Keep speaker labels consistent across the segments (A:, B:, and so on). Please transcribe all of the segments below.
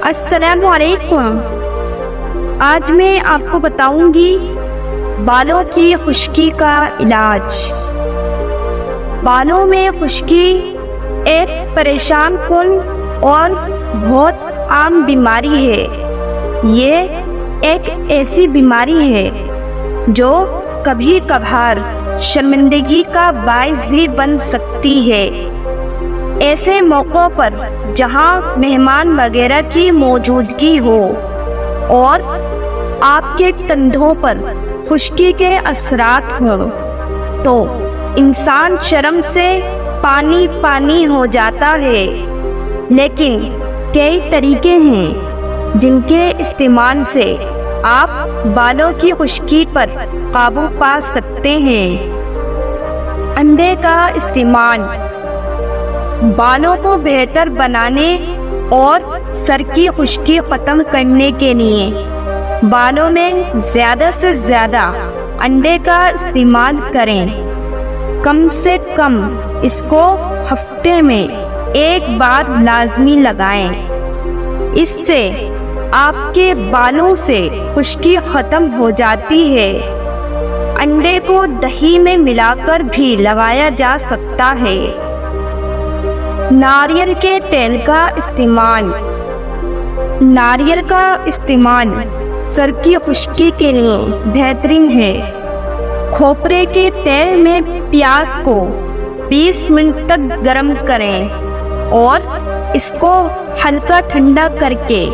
A: السلام علیکم۔ آج میں آپ کو بتاؤں گی بالوں کی خشکی کا علاج۔ بالوں میں خشکی ایک پریشان کن اور بہت عام بیماری ہے۔ یہ ایک ایسی بیماری ہے جو کبھی کبھار شرمندگی کا باعث بھی بن سکتی ہے۔ ایسے موقعوں پر جہاں مہمان وغیرہ کی موجودگی ہو اور آپ کے کندھوں پر خشکی کے اثرات ہوں تو انسان شرم سے پانی پانی ہو جاتا ہے، لیکن کئی طریقے ہیں جن کے استعمال سے آپ بالوں کی خشکی پر قابو پا سکتے ہیں۔ انڈے کا استعمال بالوں کو بہتر بنانے اور سر کی خشکی ختم کرنے کے لیے بالوں میں زیادہ سے زیادہ انڈے کا استعمال کریں۔ کم سے کم اس کو ہفتے میں ایک بار لازمی لگائیں۔ اس سے آپ کے بالوں سے خشکی ختم ہو جاتی ہے۔ انڈے کو دہی میں ملا کر بھی لگایا جا سکتا ہے۔ ناریل کے تیل کا استعمال۔ ناریل کا استعمال سر کی خشکی کے لیے بہترین ہے۔ کھوپرے کے تیل میں پیاز کو 20 منٹ تک گرم کریں اور اس کو ہلکا ٹھنڈا کر کے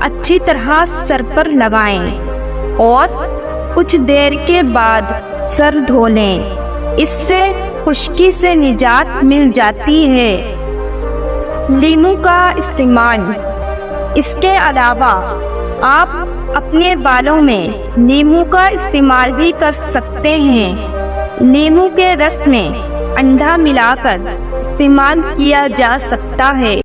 A: اچھی طرح سر پر لگائیں اور کچھ دیر کے بعد سر دھو لیں۔ اس سے خشکی سے نجات مل جاتی ہے۔ لیموں کا استعمال۔ اس کے علاوہ آپ اپنے بالوں میں لیموں کا استعمال بھی کر سکتے ہیں۔ لیموں کے رس میں انڈا ملا کر استعمال کیا جا سکتا ہے۔